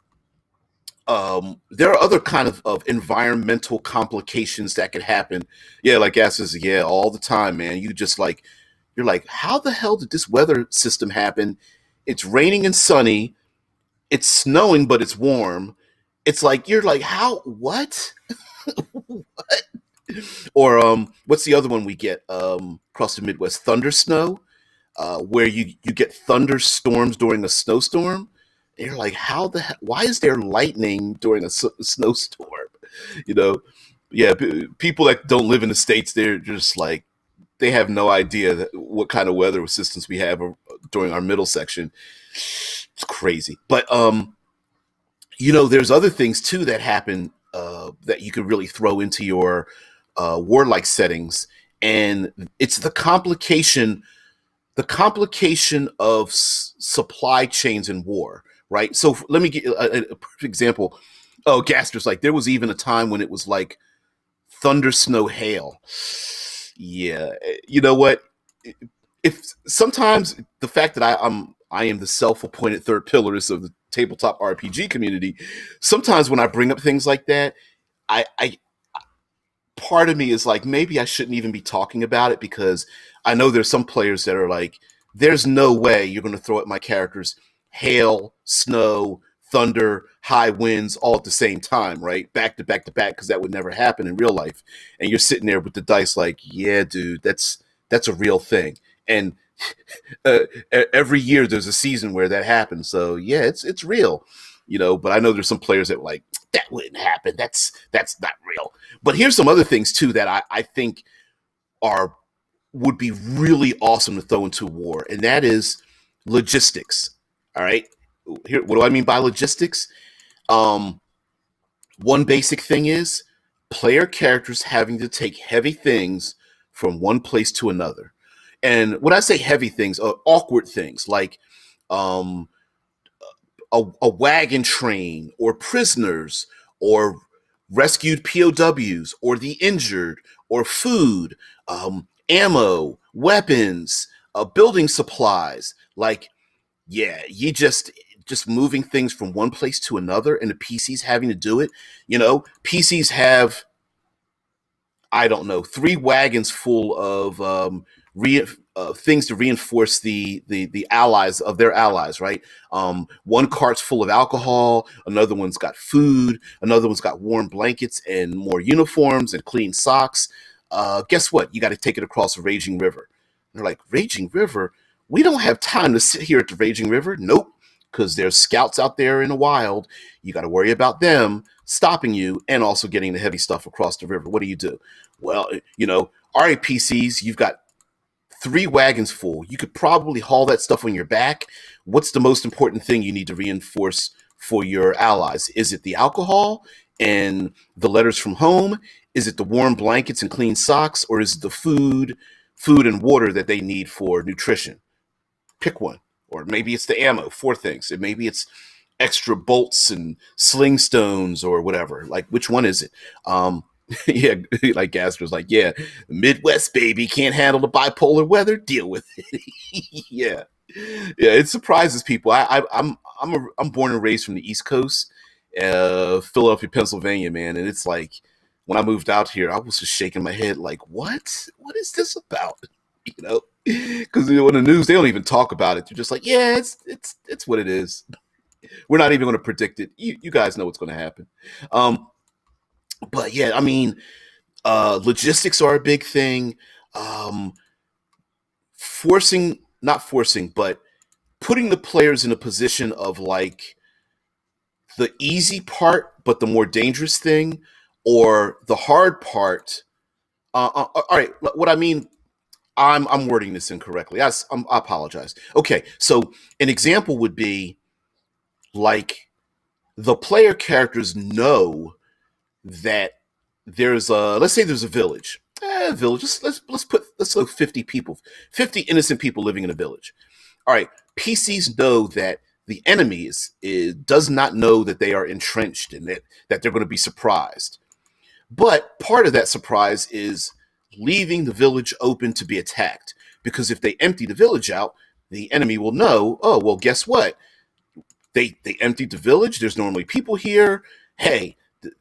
there are other kind of environmental complications that could happen. Yeah, like Gas says, yeah, all the time, man. You're like, how the hell did this weather system happen? It's raining and sunny. It's snowing, but it's warm. It's like you're like, how? What? What? Or what's the other one we get across the Midwest? Thunder snow, where you get thunderstorms during a snowstorm. And you're like, how the hell? Why is there lightning during a snowstorm? You know, yeah. People that don't live in the states, they're just like they have no idea what kind of weather systems we have during our middle section. It's crazy, but there's other things too that happen that you could really throw into your warlike settings, and it's the complication of supply chains in war, right? So let me get a perfect example. Oh, Gaster's like there was even a time when it was like thunder, snow, hail. Yeah, you know what? If sometimes the fact that I am the self-appointed third pillarist of the tabletop RPG community, sometimes when I bring up things like that, I part of me is like maybe I shouldn't even be talking about it because I know there's some players that are like, there's no way you're going to throw at my characters hail, snow, thunder, high winds all at the same time, right? Back to back to back, because that would never happen in real life. And you're sitting there with the dice, like, yeah, dude, that's a real thing. And uh, every year there's a season where that happens. So yeah, it's real, But I know there's some players that were like that wouldn't happen. That's not real. But here's some other things too that I think are would be really awesome to throw into war, and that is logistics. All right, here, what do I mean by logistics? Um, One basic thing is player characters having to take heavy things from one place to another. And when I say heavy things, awkward things like um, a wagon train or prisoners or rescued POWs or the injured or food, ammo, weapons, building supplies. Like, yeah, you just moving things from one place to another and the PCs having to do it. PCs have, I don't know, three wagons full of things to reinforce the allies of their allies, right? One cart's full of alcohol, another one's got food, another one's got warm blankets and more uniforms and clean socks. Guess what? You got to take it across the raging river. And they're like, raging river? We don't have time to sit here at the raging river. Nope, because there's scouts out there in the wild. You got to worry about them stopping you and also getting the heavy stuff across the river. What do you do? Well, all right, PCs, you've got three wagons full. You could probably haul that stuff on your back. What's the most important thing you need to reinforce for your allies? Is it the alcohol and the letters from home? Is it the warm blankets and clean socks? Or is it the food and water that they need for nutrition? Pick one. Or maybe it's the ammo, four things. And maybe it's extra bolts and sling stones or whatever. Like, which one is it? Yeah, like Gasper's like, yeah, the Midwest baby can't handle the bipolar weather. Deal with it. Yeah, yeah. It surprises people. I'm born and raised from the East Coast, Philadelphia, Pennsylvania, man, and it's like when I moved out here, I was just shaking my head, like, what is this about? You know, because on the news they don't even talk about it. They're just like, yeah, it's what it is. We're not even going to predict it. You guys know what's going to happen. Um, but yeah, I mean, logistics are a big thing. Um, not forcing, but putting the players in a position of like the easy part, but the more dangerous thing, or the hard part. All right, what I mean, I'm wording this incorrectly. I apologize. Okay, so an example would be like the player characters know that there's a, let's say there's a village. Village. Let's go 50 people, 50 innocent people living in a village. All right, PCs know that the enemy does not know that they are entrenched and that they're going to be surprised. But part of that surprise is leaving the village open to be attacked. Because if they empty the village out, the enemy will know, oh, well, guess what? They emptied the village. There's normally people here. Hey,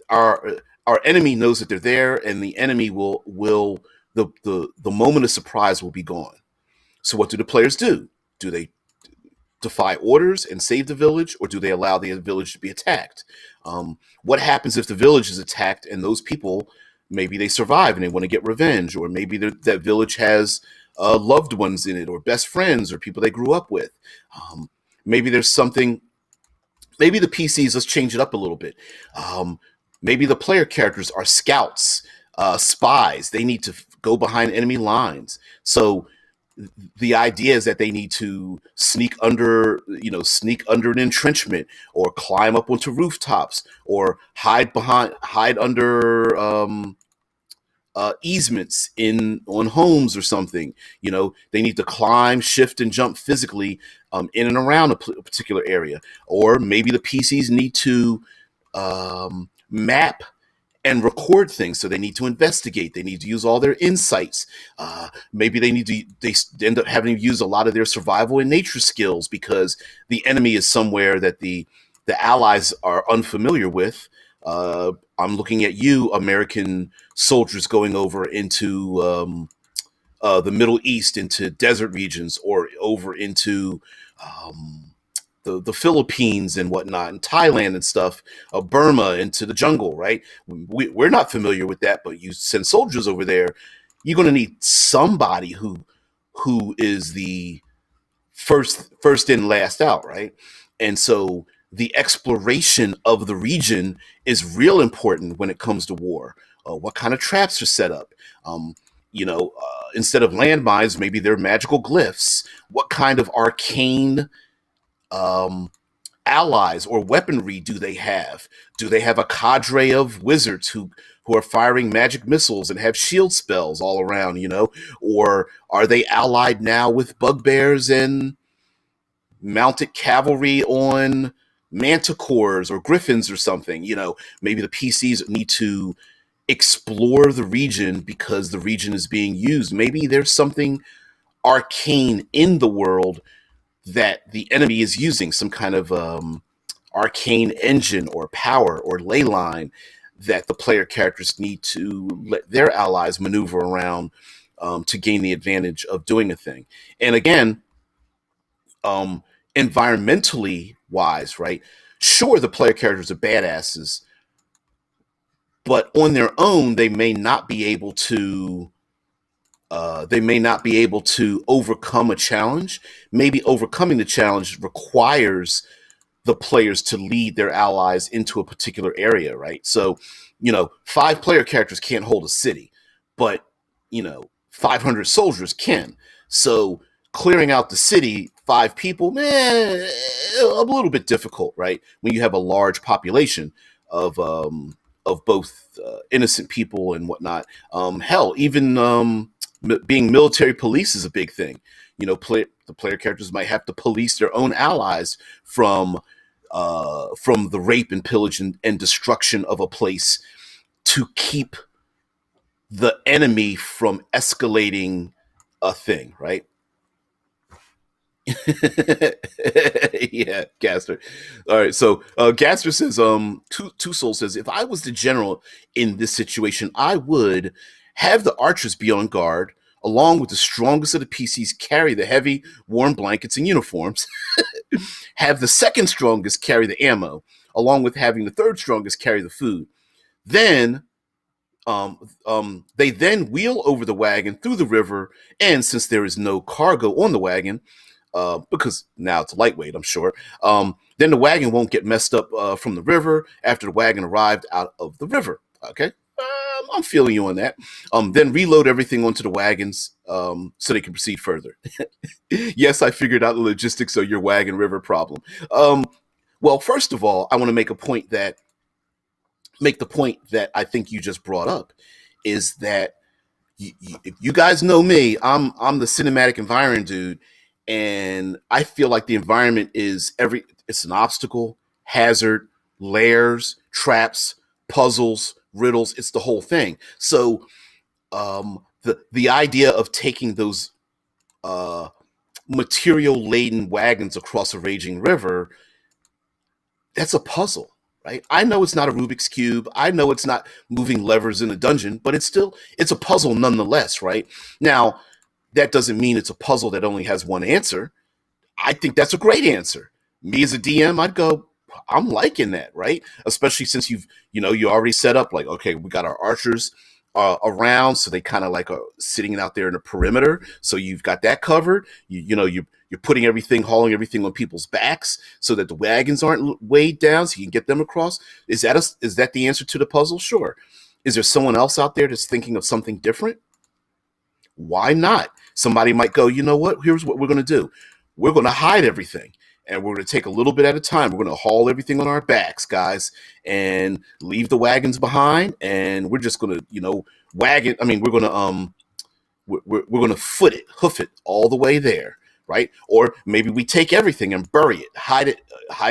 our enemy knows that they're there, and the enemy will the moment of surprise will be gone. So what do the players do? Do they defy orders and save the village, or do they allow the village to be attacked? What happens if the village is attacked and those people, maybe they survive and they want to get revenge, or maybe that village has loved ones in it, or best friends, or people they grew up with? Maybe there's something. Maybe the PCs, let's change it up a little bit. Um, Maybe the player characters are scouts, spies. They need to go behind enemy lines. So the idea is that they need to sneak under an entrenchment, or climb up onto rooftops, or hide under easements in on homes or something. They need to climb, shift, and jump physically in and around a particular area. Or maybe the PCs need to map and record things, so they need to investigate. They need to use all their insights. Maybe they end up having to use a lot of their survival and nature skills, because the enemy is somewhere that the allies are unfamiliar with. I'm looking at you, American soldiers, going over into the Middle East, into desert regions, or over into the Philippines and whatnot, and Thailand and stuff, Burma, into the jungle, right? We're not familiar with that, but you send soldiers over there, you're going to need somebody who is the first in, last out, right? And so the exploration of the region is real important when it comes to war. What kind of traps are set up? Instead of landmines, maybe they're magical glyphs. What kind of arcane um, allies or weaponry do they have? Do they have a cadre of wizards who are firing magic missiles and have shield spells all around? Or are they allied now with bugbears and mounted cavalry on manticores or griffins or something? Maybe the PCs need to explore the region because the region is being used. Maybe there's something arcane in the world that the enemy is using, some kind of arcane engine or power or ley line that the player characters need to let their allies maneuver around to gain the advantage of doing a thing. And again, environmentally wise, right? Sure, the player characters are badasses, but on their own, they may not be able to. They may not be able to overcome a challenge. Maybe overcoming the challenge requires the players to lead their allies into a particular area, right? So, 5 player characters can't hold a city, but 500 soldiers can. So clearing out the city, 5 people, man, a little bit difficult, right? When you have a large population of both innocent people and whatnot. Hell, even being military police is a big thing. The player characters might have to police their own allies from the rape and pillage and destruction of a place, to keep the enemy from escalating a thing, right? Yeah, Gaster. All right, so Gaster says, Two Soul says, if I was the general in this situation, I would have the archers be on guard, along with the strongest of the PCs carry the heavy, warm blankets and uniforms, have the second strongest carry the ammo, along with having the third strongest carry the food. Then they then wheel over the wagon through the river, and since there is no cargo on the wagon, because now it's lightweight, I'm sure, then the wagon won't get messed up from the river after the wagon arrived out of the river. Okay, I'm feeling you on that. Then reload everything onto the wagons so they can proceed further. Yes, I figured out the logistics of your wagon river problem. Um, well, first of all, I want to make the point that I think you just brought up is that you guys know me. I'm the cinematic environment dude, and I feel like the environment is it's an obstacle, hazard, layers, traps, puzzles, riddles. It's the whole thing. So the idea of taking those uh, material laden wagons across a raging river, that's a puzzle, right? I know it's not a Rubik's cube. I know it's not moving levers in a dungeon, but it's a puzzle nonetheless, right? Now, that doesn't mean it's a puzzle that only has one answer. I think that's a great answer. Me as a DM, I'd go, I'm liking that, right? Especially since you already set up like, okay, we got our archers around, so they kind of like are sitting out there in the perimeter. So you've got that covered. You're putting everything, hauling everything on people's backs so that the wagons aren't weighed down, so you can get them across. Is that the answer to the puzzle? Sure. Is there someone else out there that's thinking of something different? Why not? Somebody might go, you know what? Here's what we're going to do. We're going to hide everything, and we're going to take a little bit at a time. We're going to haul everything on our backs, guys, and leave the wagons behind. And we're just going to, wagon. I mean, we're going to we're going to hoof it all the way there, right? Or maybe we take everything and bury it, hide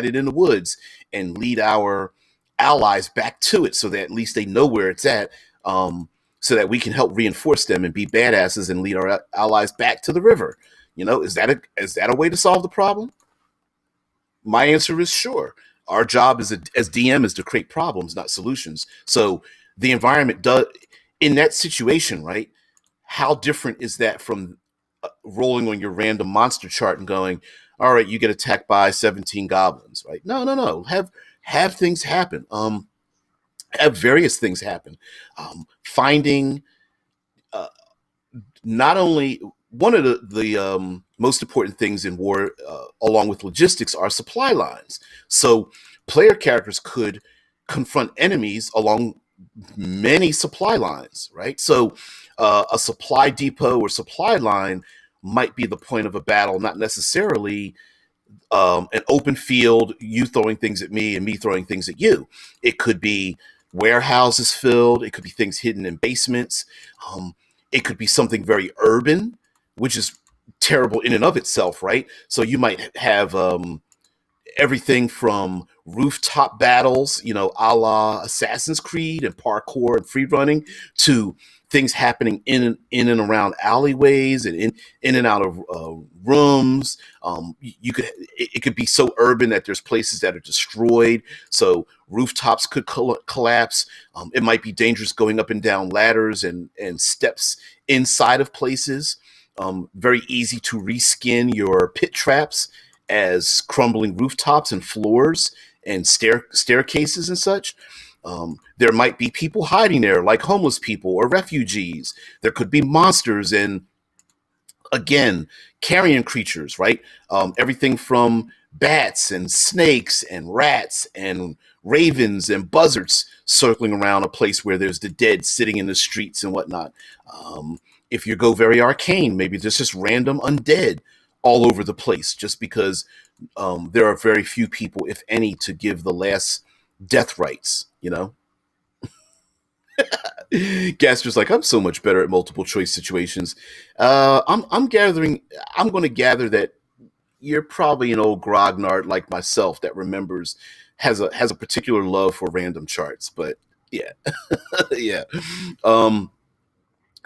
it in the woods, and lead our allies back to it, so that at least they know where it's at. So that we can help reinforce them and be badasses and lead our allies back to the river. Is that a way to solve the problem? My answer is sure. Our job as DM is to create problems, not solutions. So the environment does in that situation, right? How different is that from rolling on your random monster chart and going, all right, you get attacked by 17 goblins, right? No, no, no. Have things happen. Have various things happen. Finding not only one of the most important things in war, along with logistics, are supply lines. So player characters could confront enemies along many supply lines, right? So a supply depot or supply line might be the point of a battle, not necessarily an open field, you throwing things at me and me throwing things at you. It could be warehouses filled. It could be things hidden in basements. It could be something very urban, which is terrible in and of itself, right? So you might have everything from rooftop battles, a la Assassin's Creed and parkour and free running, to things happening in and around alleyways and in and out of rooms. It could be so urban that there's places that are destroyed, so rooftops could collapse. It might be dangerous going up and down ladders and steps inside of places. Very easy to reskin your pit traps as crumbling rooftops and floors and staircases and such. There might be people hiding there, like homeless people or refugees. There could be monsters and, again, carrion creatures, right? Everything from bats and snakes and rats and ravens and buzzards circling around a place where there's the dead sitting in the streets and whatnot. If you go very arcane, maybe there's just random undead all over the place, just because there are very few people, if any, to give the last death rites, Gaster's like, I'm so much better at multiple choice situations. I'm gathering. I'm going to gather that you're probably an old grognard like myself that remembers has a particular love for random charts. But yeah, yeah.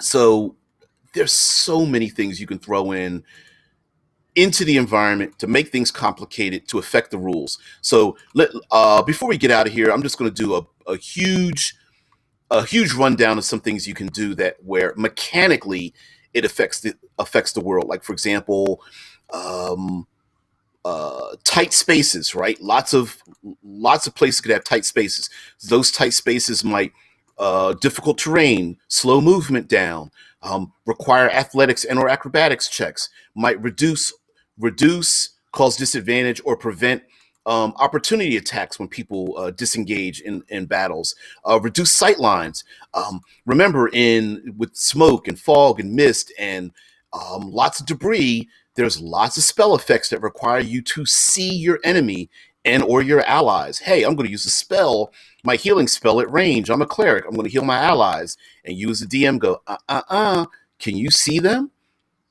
So there's so many things you can throw into the environment to make things complicated to affect the rules. So before we get out of here, I'm just going to do a huge rundown of some things you can do that where mechanically it affects the world. Like, for example, tight spaces, right? Lots of places could have tight spaces. Those tight spaces might difficult terrain, slow movement down, require athletics and or acrobatics checks, might reduce, cause disadvantage, or prevent Opportunity attacks when people disengage in battles. Reduce sight lines. Remember, in with smoke and fog and mist and lots of debris, there's lots of spell effects that require you to see your enemy and or your allies. Hey, I'm going to use a spell, my healing spell at range. I'm a cleric. I'm going to heal my allies. And you as a DM go, can you see them?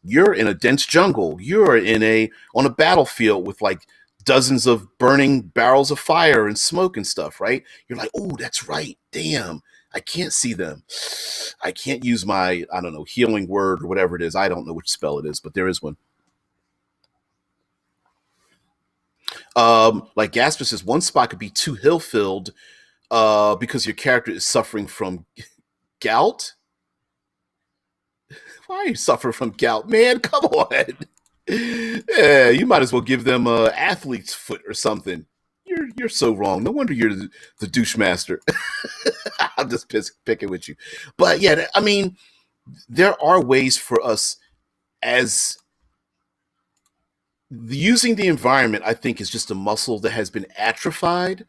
You're in a dense jungle. You're on a battlefield with like dozens of burning barrels of fire and smoke and stuff, right? You're like, oh, that's right. Damn, I can't see them. I can't use my, I don't know, healing word or whatever it is. I don't know which spell it is, but there is one. Like Gasper says, one spot could be too hill filled because your character is suffering from gout. Why are you suffering from gout, man? Come on. Yeah, you might as well give them athlete's foot or something. You're so wrong. No wonder you're the douche master. I'm just picking with you. But yeah, I mean, there are ways for us as using the environment, I think, is just a muscle that has been atrophied,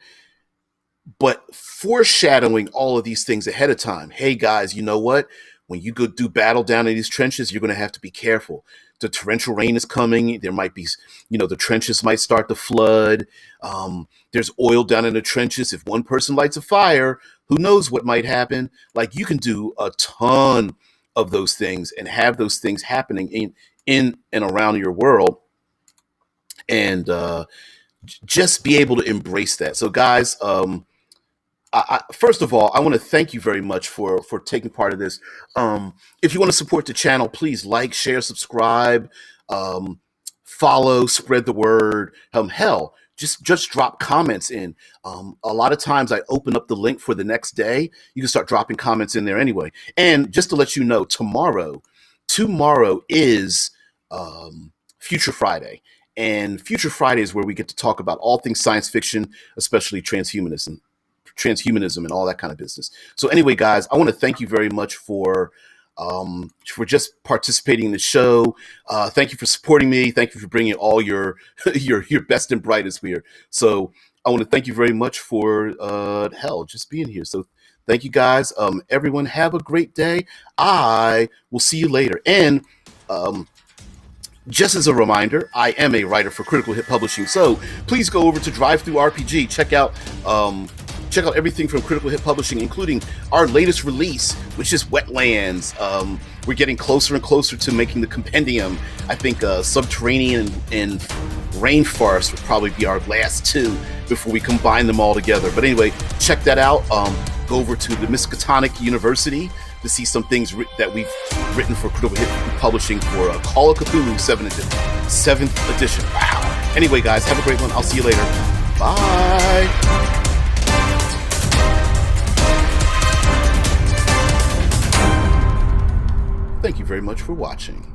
but foreshadowing all of these things ahead of time. Hey guys, you know what? When you go do battle down in these trenches, you're going to have to be careful. The torrential rain is coming. There might be, the trenches might start to flood. There's oil down in the trenches. If one person lights a fire, who knows what might happen? Like, you can do a ton of those things and have those things happening in and around your world, and just be able to embrace that. So guys, first of all, I want to thank you very much for taking part of this. If you want to support the channel, please like, share, subscribe, follow, spread the word. Hell, just drop comments in. A lot of times I open up the link for the next day. You can start dropping comments in there anyway. And just to let you know, tomorrow is Future Friday. And Future Friday is where we get to talk about all things science fiction, especially transhumanism and all that kind of business. So anyway, guys, I want to thank you very much for just participating in the show. Thank you for supporting me. Thank you for bringing all your your best and brightest here. So I want to thank you very much for just being here. So thank you, guys. Everyone, have a great day. I will see you later. And just as a reminder, I am a writer for Critical Hit Publishing, so please go over to DriveThruRPG. Check out everything from Critical Hit Publishing, including our latest release, which is Wetlands. We're getting closer and closer to making the compendium. I think Subterranean and Rainforest would probably be our last two before we combine them all together. But anyway, check that out. Go over to the Miskatonic University to see some things that we've written for Critical Hit Publishing for Call of Cthulhu 7th edition. Wow. Anyway, guys, have a great one. I'll see you later. Bye. Thank you very much for watching.